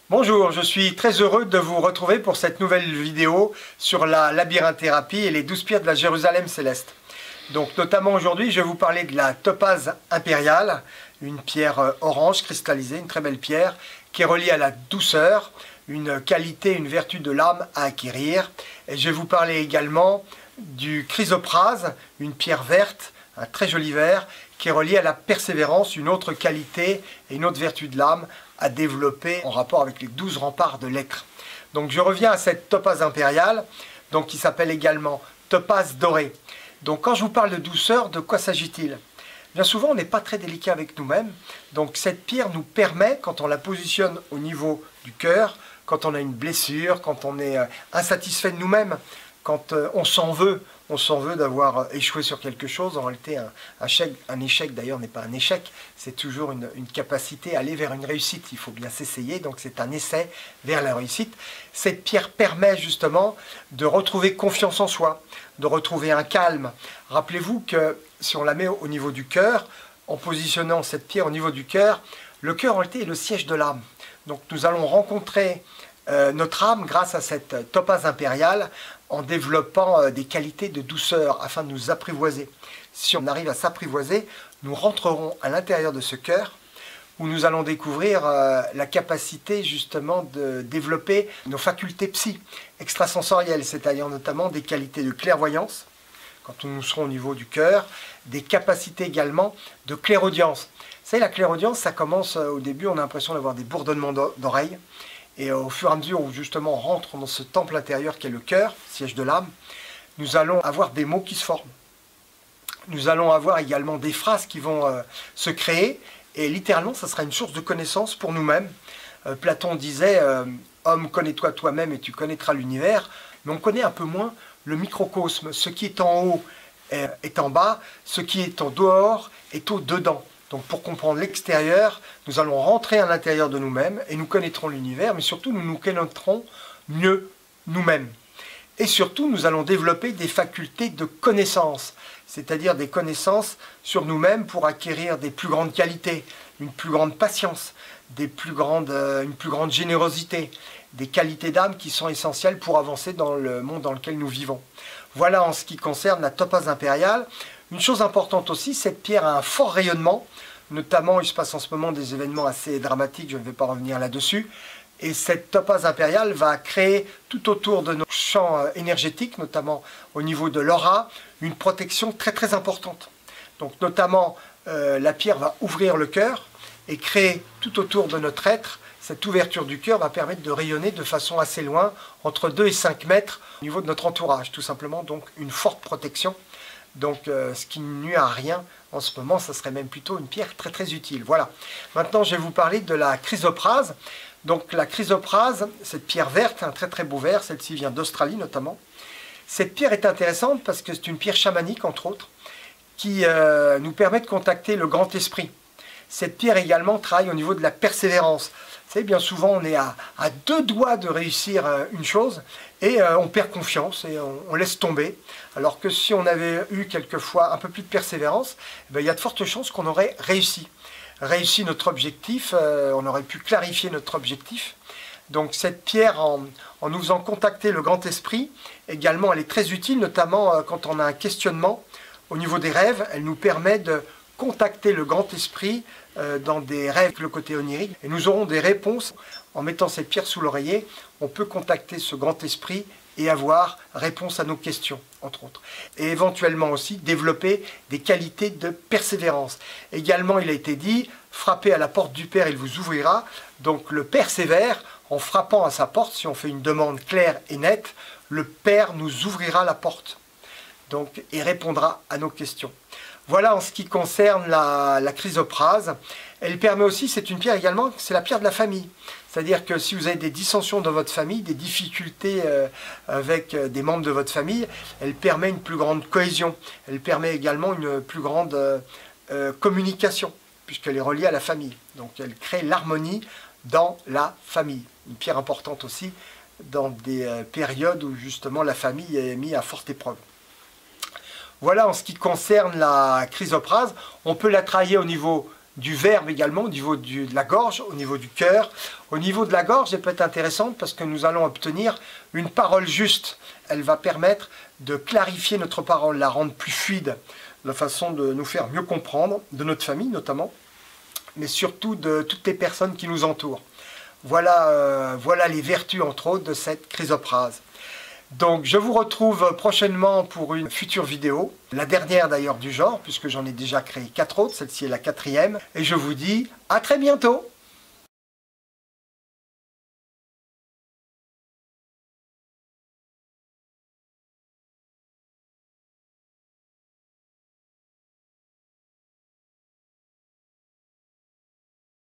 Bonjour, je suis très heureux de vous retrouver pour cette nouvelle vidéo sur la labyrinthérapeute et les 12 pierres de la Jérusalem céleste. Donc notamment aujourd'hui, je vais vous parler de la topaze impériale, une pierre orange cristallisée, une très belle pierre qui est reliée à la douceur, une qualité, une vertu de l'âme à acquérir. Et je vais vous parler également du chrysoprase, une pierre verte, un très joli vert, qui est relié à la persévérance, une autre qualité et une autre vertu de l'âme à développer en rapport avec les 12 remparts de l'être. Donc je reviens à cette topaze impériale, donc qui s'appelle également topaze dorée. Donc quand je vous parle de douceur, de quoi s'agit-il? Bien souvent on n'est pas très délicat avec nous-mêmes, donc cette pierre nous permet, quand on la positionne au niveau du cœur, quand on a une blessure, quand on est insatisfait de nous-mêmes, quand on s'en veut d'avoir échoué sur quelque chose. En réalité, un échec d'ailleurs n'est pas un échec, c'est toujours une capacité à aller vers une réussite. Il faut bien s'essayer, donc c'est un essai vers la réussite. Cette pierre permet justement de retrouver confiance en soi, de retrouver un calme. Rappelez-vous que si on la met au niveau du cœur, en positionnant cette pierre au niveau du cœur, le cœur en réalité est le siège de l'âme. Donc nous allons rencontrer notre âme grâce à cette topaze impériale en développant des qualités de douceur afin de nous apprivoiser. Si on arrive à s'apprivoiser, nous rentrerons à l'intérieur de ce cœur où nous allons découvrir la capacité justement de développer nos facultés extrasensorielles, c'est-à-dire notamment des qualités de clairvoyance, quand nous serons au niveau du cœur, des capacités également de clairaudience. Vous savez, la clairaudience, ça commence au début, on a l'impression d'avoir des bourdonnements d'oreilles. Et au fur et à mesure où justement on rentre dans ce temple intérieur qui est le cœur, siège de l'âme, nous allons avoir des mots qui se forment. Nous allons avoir également des phrases qui vont se créer, et littéralement ça sera une source de connaissance pour nous-mêmes. Platon disait « Homme, connais-toi toi-même et tu connaîtras l'univers », mais on connaît un peu moins le microcosme. Ce qui est en haut est en bas, ce qui est en dehors est au dedans. Donc pour comprendre l'extérieur, nous allons rentrer à l'intérieur de nous-mêmes et nous connaîtrons l'univers, mais surtout nous nous connaîtrons mieux nous-mêmes. Et surtout, nous allons développer des facultés de connaissance, c'est-à-dire des connaissances sur nous-mêmes pour acquérir des plus grandes qualités, une plus grande patience, une plus grande générosité, des qualités d'âme qui sont essentielles pour avancer dans le monde dans lequel nous vivons. Voilà en ce qui concerne la topaze impériale. Une chose importante aussi, cette pierre a un fort rayonnement, notamment il se passe en ce moment des événements assez dramatiques, je ne vais pas revenir là-dessus, et cette topaze impériale va créer tout autour de nos champs énergétiques, notamment au niveau de l'aura, une protection très très importante. Donc notamment la pierre va ouvrir le cœur et créer tout autour de notre être, cette ouverture du cœur va permettre de rayonner de façon assez loin, entre 2 et 5 mètres au niveau de notre entourage, tout simplement, donc une forte protection. Donc ce qui ne nuit à rien en ce moment, ça serait même plutôt une pierre très très utile. Voilà. Maintenant je vais vous parler de la chrysoprase. Donc la chrysoprase, cette pierre verte, un très très beau vert, celle-ci vient d'Australie notamment. Cette pierre est intéressante parce que c'est une pierre chamanique entre autres, qui nous permet de contacter le grand esprit. Cette pierre également travaille au niveau de la persévérance. Vous savez, bien souvent on est à 2 doigts de réussir une chose et on perd confiance et on laisse tomber. Alors que si on avait eu quelquefois un peu plus de persévérance, il y a de fortes chances qu'on aurait réussi notre objectif, on aurait pu clarifier notre objectif. Donc cette pierre, en nous faisant contacter le grand esprit, également elle est très utile, notamment quand on a un questionnement au niveau des rêves. Elle nous permet de contacter le grand esprit dans des rêves, le côté onirique, et nous aurons des réponses. En mettant cette pierre sous l'oreiller, on peut contacter ce grand esprit et avoir réponse à nos questions, entre autres. Et éventuellement aussi développer des qualités de persévérance. Également, il a été dit, frappez à la porte du Père, il vous ouvrira. Donc le persévère, en frappant à sa porte, si on fait une demande claire et nette, le Père nous ouvrira la porte. Donc, et répondra à nos questions. Voilà en ce qui concerne la chrysoprase. Elle permet aussi, c'est une pierre également, c'est la pierre de la famille. C'est-à-dire que si vous avez des dissensions dans votre famille, des difficultés avec des membres de votre famille, elle permet une plus grande cohésion. Elle permet également une plus grande communication, puisqu'elle est reliée à la famille. Donc elle crée l'harmonie dans la famille. Une pierre importante aussi dans des périodes où justement la famille est mise à forte épreuve. Voilà en ce qui concerne la chrysoprase. On peut la travailler au niveau du verbe également, au niveau de la gorge, au niveau du cœur. Au niveau de la gorge, elle peut être intéressante parce que nous allons obtenir une parole juste. Elle va permettre de clarifier notre parole, la rendre plus fluide, de façon de nous faire mieux comprendre, de notre famille notamment, mais surtout de toutes les personnes qui nous entourent. Voilà, voilà les vertus, entre autres, de cette chrysoprase. Donc je vous retrouve prochainement pour une future vidéo, la dernière d'ailleurs du genre, puisque j'en ai déjà créé 4 autres, celle-ci est la 4e, et je vous dis à très bientôt.